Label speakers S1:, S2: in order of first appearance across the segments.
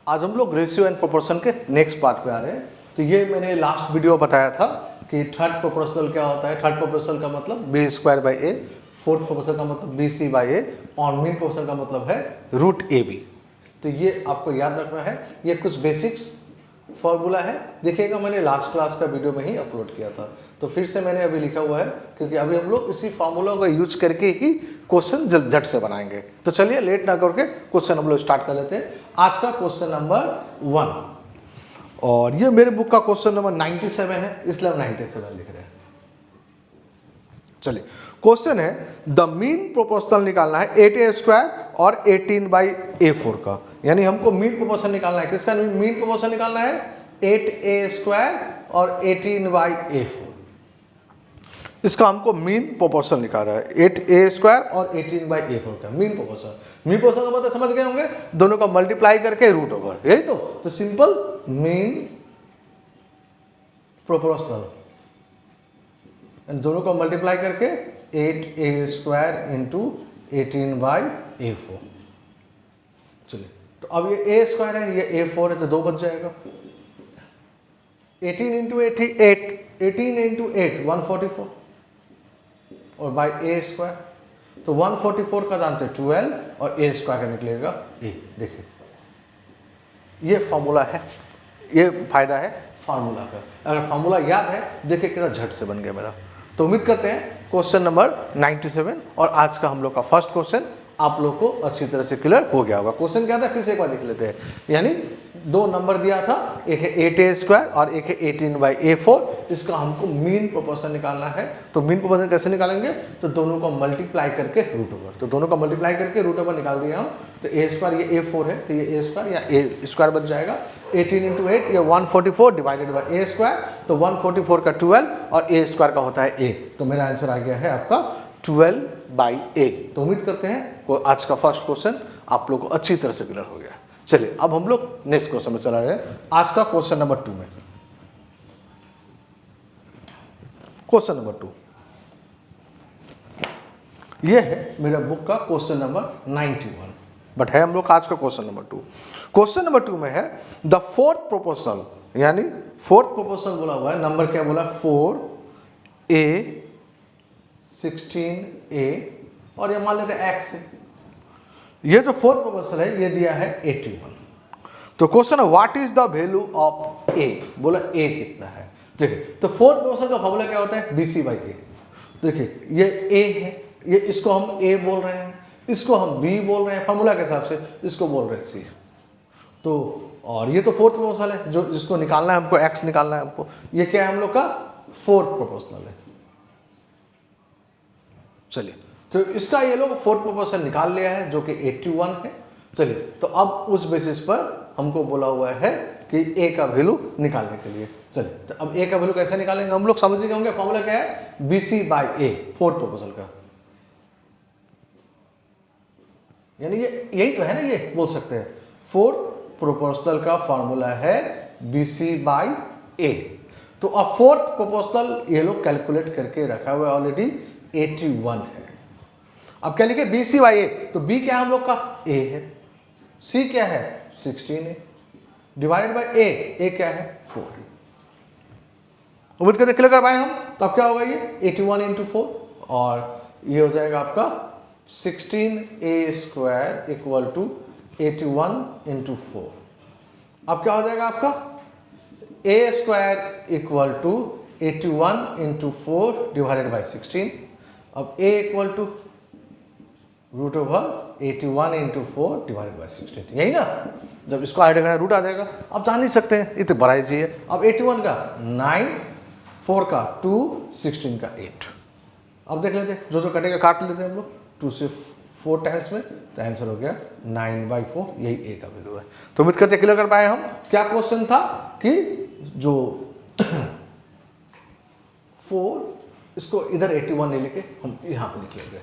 S1: आज हम लोग रेशियो एंड प्रोपोर्शन के नेक्स्ट पार्ट पे आ रहे हैं। तो ये मैंने लास्ट वीडियो बताया था कि थर्ड प्रोपोर्शनल क्या होता है। थर्ड प्रोपोर्शनल का मतलब B square by A, fourth proportional का मतलब बी सी बाई ए और मीन प्रोपोर्शनल का मतलब है रूट ए बी। तो ये आपको याद रखना है, ये कुछ बेसिक्स फॉर्मूला है। देखिएगा मैंने लास्ट क्लास का वीडियो में ही अपलोड किया था, तो फिर से मैंने अभी लिखा हुआ है क्योंकि अभी हम लोग इसी फार्मूला का यूज करके ही क्वेश्चन झट से बनाएंगे। तो चलिए लेट ना करके क्वेश्चन हम लोग स्टार्ट कर लेते हैं। आज का क्वेश्चन नंबर 1 और ये मेरे बुक का क्वेश्चन नंबर 97 है, इसलिए हम 97 लिख रहे हैं। चलिए क्वेश्चन है द मीन प्रोपोर्शनल निकालना है 8a स्क्वायर और 18/a4 का, यानी हमको मीन प्रोपोर्शनल निकालना है। किसका मीन प्रोपोर्शनल निकालना है? 8a स्क्वायर और 18/a4। इसका हमको मीन प्रोपोर्शनल निकालना है 8a स्क्वायर और 18/a4 का मीन प्रोपोर्शनल। मीन प्रोपोर्शनल का मतलब समझ गए होंगे, दोनों का मल्टीप्लाई करके रूट ओवर, यही तो सिंपल मीन प्रोपोर्शनल, दोनों को मल्टीप्लाई करके 8a स्क्वायर इंटू 18/a4। चलिए तो अब ये a स्क्वायर है, ये a4 है, तो 2 बच जाएगा। 18 इंटू 8 144 और बाई a स्क्वायर, तो 144 का जानते हैं 12 और a स्क्वायर का निकलेगा a। देखिए ये फॉर्मूला है, ये फायदा है फार्मूला का। अगर फार्मूला याद है देखिए कितना झट से बन गया मेरा। तो उम्मीद करते हैं क्वेश्चन नंबर 97 और आज का हम लोग का फर्स्ट क्वेश्चन आप लोग को अच्छी तरह से क्लियर हो गया होगा। क्वेश्चन क्या था फिर से एक बार देख लेते हैं। यानी 2 नंबर दिया था, एक है 8a स्क्वायर और एक है 18/a4। इसका हमको मीन प्रोपोर्शन निकालना है। तो मीन प्रोपोर्शन कैसे निकालेंगे? तो दोनों को मल्टीप्लाई करके रूट ओवर, तो दोनों का मल्टीप्लाई करके रूट ओवर निकाल दिया हम। तो a स्क्वायर ये a4 है, तो ये a स्क्वायर या a स्क्वायर बच जाएगा। 18 इंटू 8 ये 144 डिवाइडेड बाई a स्क्वायर, तो 144 का 12 और a स्क्वायर का होता है a। तो मेरा आंसर आ गया है आपका 12/a। तो उम्मीद करते हैं आज का फर्स्ट क्वेश्चन आप लोग को अच्छी तरह से क्लियर हो गया। चलिए अब हम लोग नेक्स्ट क्वेश्चन में चला रहे हैं। आज का क्वेश्चन नंबर 2 में, क्वेश्चन नंबर 2 ये है मेरा बुक का क्वेश्चन नंबर 91, बट है हम लोग आज का क्वेश्चन नंबर 2। क्वेश्चन नंबर 2 में है द फोर्थ प्रोपोर्शनल, यानी फोर्थ प्रोपोर्शनल बोला हुआ है, नंबर क्या बोला 4a 16a और ये मान लेते हैं x है। ये जो फोर्थ प्रोपोर्शनल है ये दिया है 81। तो क्वेश्चन है what is the value of a, बोला a कितना है। देखिए तो फोर्थ प्रोपोर्शनल का फॉर्मूला क्या होता है? bc/a। देखिए ये a है, ये इसको हम a बोल रहे हैं, इसको हम b बोल रहे हैं, फार्मूला के हिसाब से इसको बोल रहे हैं c। तो और ये तो फोर्थ प्रोपोर्शनल है, जो जिसको निकालना है हमको, x निकालना है हमको। ये क्या है हम लोग का फोर्थ प्रोपोर्शनल है। चलिए तो इसका ये लोग फोर्थ प्रोपोर्शनल निकाल लिया है जो कि 81 है। चलिए तो अब उस बेसिस पर हमको बोला हुआ है कि a का वैल्यू निकालने के लिए। चलिए तो अब a का वैल्यू कैसे निकालेंगे हम लोग समझ गए होंगे। फॉर्मूला क्या है? bc/a, फोर्थ प्रोपोर्शनल का। यानी ये यही तो है ना, ये बोल सकते हैं फोर्थ प्रोपोर्शनल का फॉर्मूला है bc/a। तो अब फोर्थ प्रोपोर्शनल ये लोग कैलकुलेट करके रखा हुआ है ऑलरेडी 81 है। अब क्या लिखे? bc/a, तो b क्या है हम लोग का? a है। c क्या है? 16 है डिवाइडेड बाय a क्या है? 4 है। उम्मीद करते क्लियर कर पाए हम। तो अब क्या होगा ये 81 इंटू 4 और ये हो जाएगा आपका 16a square equal to 81 into 4। अब क्या हो जाएगा आपका a square equal to 81 into 4 divided by 16। अब a equal to root over 81 into 4 divided by 16, यही ना। जब इसको ऐड करें रूट आ जाएगा। अब जान नहीं सकते हैं, इतने बड़ा ही चाहिए। अब 81 का 9, 4 का 2, 16 का 8। अब देख लेते हैं, जो जो कटेगा काट लेते हैं हम लोग 2 से 4 टाइम्स में, तो आंसर हो गया 9/4। यही a का वैल्यू है। तो उम्मीद करते क्लियर कर पाए हम। क्या क्वेश्चन था कि जो 4 इसको इधर 81 नहीं लेके हम यहाँ पे लिख लेंगे।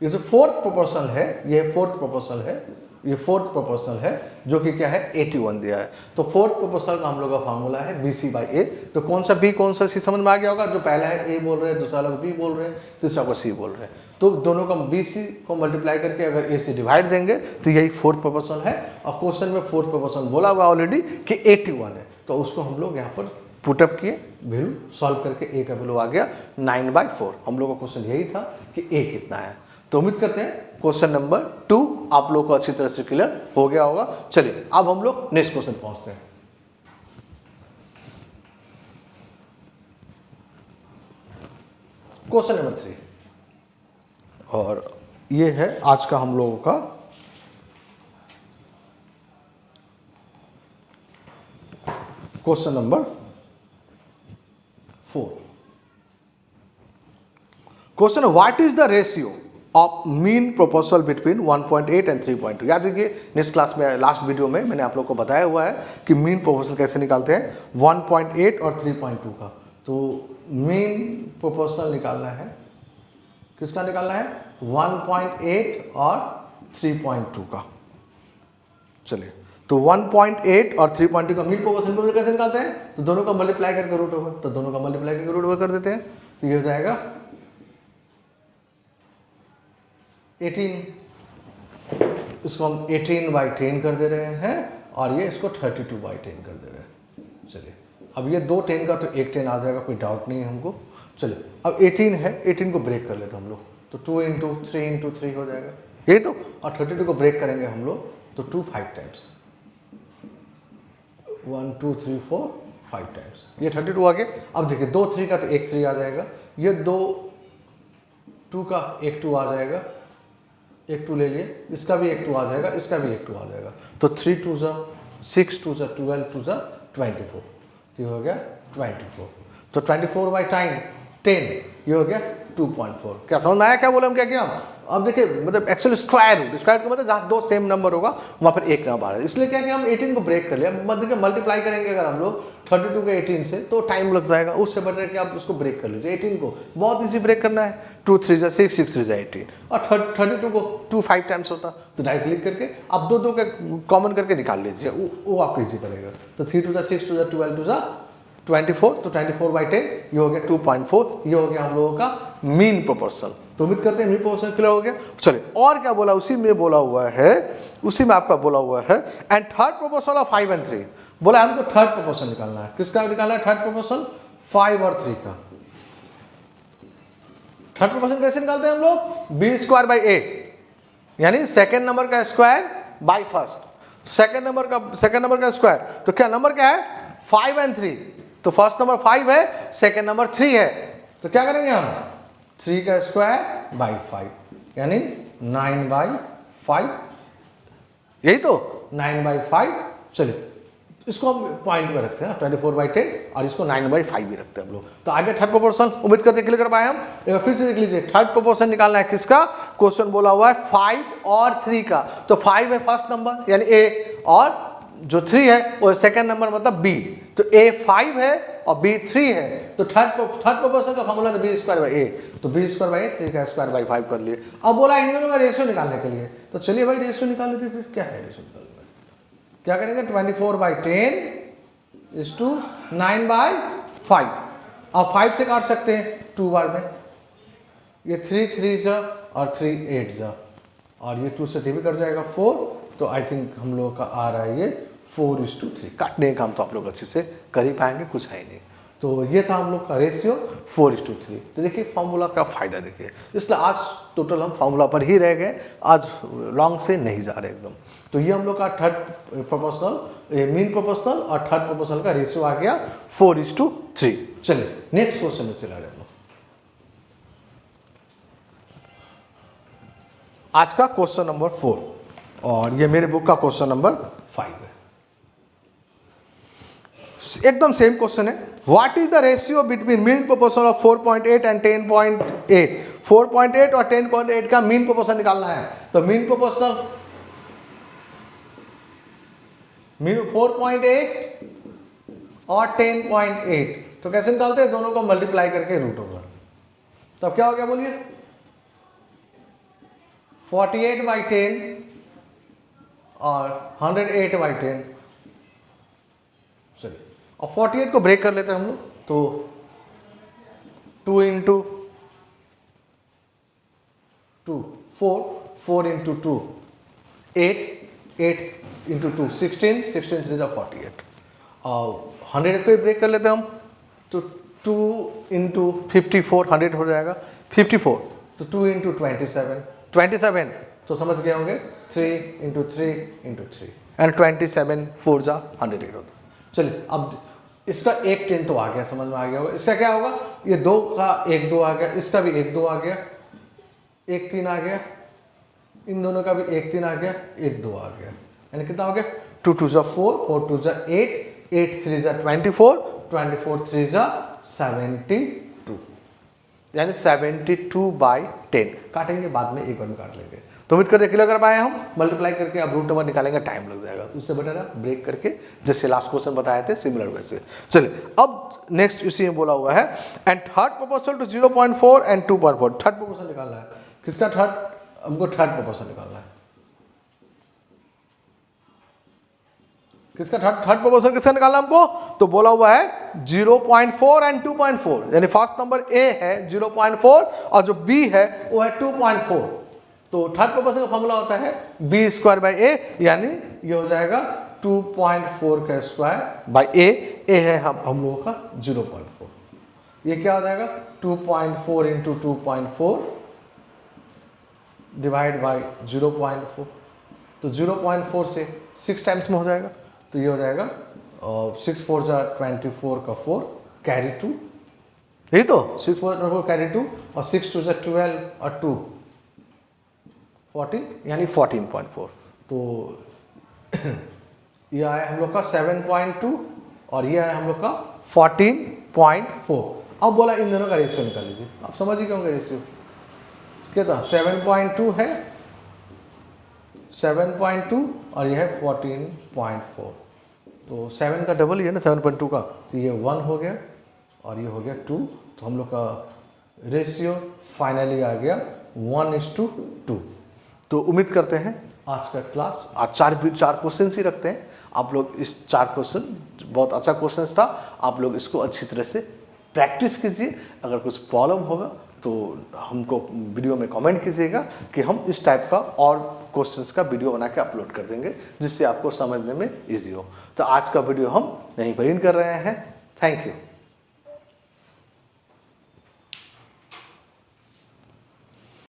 S1: ये जो फोर्थ प्रोपोर्शनल है, ये फोर्थ प्रोपोर्शनल है, ये फोर्थ प्रोपोर्शनल है जो कि क्या है 81 दिया है। तो फोर्थ प्रोपोर्शनल का हम लोग का फार्मूला है bc/a। तो कौन सा b कौन सा c समझ में आ गया होगा। जो पहला है a बोल रहे हैं, दूसरा लोग b बोल रहे हैं, तीसरा को c बोल रहे हैं। तो दोनों का BC को मल्टीप्लाई करके अगर A से डिवाइड देंगे तो यही फोर्थ प्रोपोर्शनल है। और क्वेश्चन में फोर्थ प्रोपोर्शनल बोला हुआ ऑलरेडी कि 81 है, तो उसको हम लोग यहाँ पर पुटअप किए, वैल्यू सॉल्व करके A का वैल्यू आ गया 9/4। हम लोग का क्वेश्चन यही था कि A कितना है। तो उम्मीद करते हैं क्वेश्चन नंबर 2 आप लोग को अच्छी तरह से क्लियर हो गया होगा। चलिए अब हम लोग नेक्स्ट क्वेश्चन पहुंचते हैं। क्वेश्चन नंबर 3, और ये है आज का हम लोगों का question number 4। Question, what is the ratio of mean proportional between 1.8 and 3.2। याद रखिए नेक्स्ट क्लास में, लास्ट वीडियो में मैंने आप लोग को बताया हुआ है कि मीन प्रोपोर्शनल कैसे निकालते हैं 1.8 और 3.2 का। तो मीन प्रोपोर्शनल निकालना है, किसका निकालना है 1.8 और 3.2 का। चलिए तो 1.8 और 3.2 का मीन प्रोपोर्शनल कैसे निकालते हैं, तो दोनों का मल्टीप्लाई करके रूट ओवर, तो दोनों का मल्टीप्लाई करके रूट ओवर कर देते हैं। तो ये हो जाएगा 18, इसको हम 18/10 कर दे रहे हैं और ये इसको 32/10 कर दे रहे हैं। चलिए अब ये 2 10 का तो एक 10 आ जाएगा, कोई डाउट नहीं है हमको। चलिए अब 18 है, 18 को ब्रेक कर लेते हम लोग, तो 2 × 3 × 3 हो जाएगा ये तो। और 32 को ब्रेक करेंगे हम लोग तो 2 5 टाइम्स, 1 2 3 4 5 टाइम्स, ये 32 आ गया। अब देखिए 2 3 का तो एक 3 आ जाएगा, ये 2 2 का एक 2 आ जाएगा, एक 2 ले लिए, इसका भी एक 2 आ जाएगा, इसका भी एक 2 आ जाएगा। तो 3 2 6 2 12 2 24, तो ये हो गया 24। तो 24/10 ये हो गया 2.4। क्या समझ में आया क्या बोले हम, क्या किया हम? अब देखिए मतलब एक्चुअली स्क्वायर रूट का मतलब जहाँ 2 सेम नंबर होगा वहाँ पर एक ना बाहर है, इसलिए क्या किया हम 18 को ब्रेक कर लिया। मतलब मल्टीप्लाई करेंगे अगर हम लोग 32 के 18 से तो टाइम लग जाएगा, उससे बेटर कि आप उसको ब्रेक कर लीजिए। 18 को बहुत इजी ब्रेक करना है, 2 3 6 6 3 18, और 32 को 2 5 टाइम्स होता, तो डायरेक्ट क्लिक करके आप 2 2 के कॉमन करके निकाल लीजिए, वो आपको ईजी पड़ेगा। तो 3 2 6 2 12 2 24, तो 24/10 ये हो गया 2.4, ये हो गया हम लोगों का मीन प्रोपोर्शनल। तो उम्मीद करते हैं मीन प्रोपोर्शनल क्लियर हो गया। चलिए और क्या बोला उसी में बोला हुआ है, उसी में आपका बोला हुआ है and third proportional of 5 and 3। बोला हमको थर्ड प्रोपोर्शनल निकालना है, किसका निकालना है थर्ड प्रोपोर्शनल 5 और 3 का। थर्ड प्रोपोर्शनल कैसे निकालते हैं हम लोग, B²/A, यानी सेकेंड नंबर का square by first, second number का स्क्वायर। तो क्या नंबर क्या है 5 and 3, तो फर्स्ट नंबर 5 है, सेकेंड नंबर 3 है, तो क्या करेंगे हम 3 का स्क्वायर बाई 5, यानी 9/5, यही तो 9/5। चलिए इसको हम पॉइंट में रखते हैं 24/10 और इसको 9/5 भी रखते हैं हम लोग। तो आगे थर्ड प्रोपोर्शनल उम्मीद करते क्लियर कर पाए हम। एक बार फिर से देख लीजिए, थर्ड प्रोपोर्शनल निकालना है किसका, क्वेश्चन बोला हुआ है 5 और 3 का। तो 5 है फर्स्ट नंबर यानी A, और जो 3 है वो सेकंड नंबर मतलब B, तो A 5 है और B 3 है। तो थर्ड प्रोपोर्शनल का फॉर्मूला है B²/A, तो B²/A 3 का स्क्वायर बाई 5 कर लिए। अब बोला इन दोनों का रेशियो निकालने के लिए, तो चलिए भाई रेशियो निकाल लेते, फिर क्या है रेशियो निकालना, क्या करेंगे 24/10 = 9/5। अब 5 से काट सकते हैं 2 बार में, ये 3 3 जा और 3 8 जा, और ये 2 से 3 भी कट जाएगा 4। तो आई थिंक हम लोग का आ रहा है ये 4:3। काटने का काम तो आप लोग अच्छे से कर ही पाएंगे, कुछ है ही नहीं। तो ये था हम लोग का रेशियो 4:3। तो देखिए फार्मूला का फायदा देखिए, इसलिए आज टोटल हम फार्मूला पर ही रह गए, आज लॉन्ग से नहीं जा रहे एकदम। तो ये हम लोग का थर्ड प्रोपोर्शनल, मीन प्रोपोर्शनल और थर्ड प्रोपोर्शनल का रेशियो आ गया 4:3। चलिए नेक्स्ट क्वेश्चन में चला रहे हम लोग। आज का क्वेश्चन नंबर 4, और ये मेरे बुक का क्वेश्चन नंबर 5 है, एकदम सेम क्वेश्चन है। What is the ratio between mean proportional of 4.8 and 10.8। 4.8 और 10.8 का मीन प्रोपोर्शनल निकालना है। तो मीन प्रोपोर्शनल 4.8 और 10.8, तो कैसे निकालते हैं, दोनों को मल्टीप्लाई करके रूट ओवर। तो अब क्या हो गया बोलिए, 48/10 और 108/10। चलिए और 48 को ब्रेक कर लेते हैं हम लोग, तो 2 × 2 4 4 इंटू 2 8 8 इंटू 2 16 16 3 जा 48 और 100 को ब्रेक कर लेते हैं हम तो 2 इंटू 54 100 हो जाएगा 54 तो 2 इंटू 27 तो समझ गए होंगे 3 इंटू 3 इंटू 3 एंड 27 4 जा 100 होता है। चलिए अब इसका एक 10 तो आ गया, समझ में आ गया होगा। इसका क्या होगा, ये 2 का 1 2 आ गया, इसका भी 1 2 आ गया, 1 3 आ गया, इन दोनों का भी 1 3 आ गया, 1 2 आ गया, यानी कितना हो गया 2 2 जा 4 4 2 जा 8 8 3 जा 24 24 3 जा 72 यानी 72/10 काटेंगे बाद में एक बार में काट लेंगे। तो उम्मीद करते क्लियर कर पाए हम। मल्टीप्लाई करके अब रूट नंबर निकालेंगे, टाइम लग जाएगा, उससे बेटर है ब्रेक करके जैसे लास्ट क्वेश्चन बताए थे सिमिलर वैसे। चलिए अब नेक्स्ट इसी में बोला हुआ है and third proportional to 0.4 and 2.4 third proportional निकालना है। किसका थर्ड, हमको थर्ड प्रोपोर्शनल निकालना है। किसका थर्ड प्रोपोर्शनल किसका निकालना हमको, तो बोला हुआ है 0.4 एंड 2.4 यानी फर्स्ट नंबर ए है 0.4 और जो बी है वो है 2.4। तो थर्ड प्रोपोर्शनल का फॉर्मूला होता है बी स्क्वायर बाई ए यानी ये हो जाएगा 2.4 का स्क्वायर बाई ए है हम लोगों का 0.4। ये क्या हो जाएगा 2.4 इंटू 2.4 डिवाइड बाई 0.4 तो 0.4 से 6 टाइम्स में हो जाएगा तो ये हो जाएगा 6 4 जा 24 का 4 कैरी 2, यही तो 6 4 24 कैरी 2 और 6 2 जा 12 और 2 14 यानी 14.4। तो ये आया हम लोग का 7.2 और ये आया हम लोग का 14.4। अब बोला इन दोनों का रेशियो निकाल लीजिए। आप समझिए क्यों रेशियो क्या था, 7.2 है 7.2 और ये है 14.4 तो 7 का डबल ही है ना 7.2 का, तो ये 1 हो गया और ये हो गया 2। तो हम लोग का रेशियो फाइनली आ गया 1:2। तो उम्मीद करते हैं आज का क्लास, आज चार क्वेश्चन ही रखते हैं आप लोग। इस 4 क्वेश्चन बहुत अच्छा क्वेश्चन था, आप लोग इसको अच्छी तरह से प्रैक्टिस कीजिए। अगर कुछ प्रॉब्लम होगा तो हमको वीडियो में कमेंट कीजिएगा कि हम इस टाइप का और क्वेश्चंस का वीडियो बना के अपलोड कर देंगे जिससे आपको समझने में इजी हो। तो आज का वीडियो हम यहीं पर एंड कर रहे हैं। Thank you.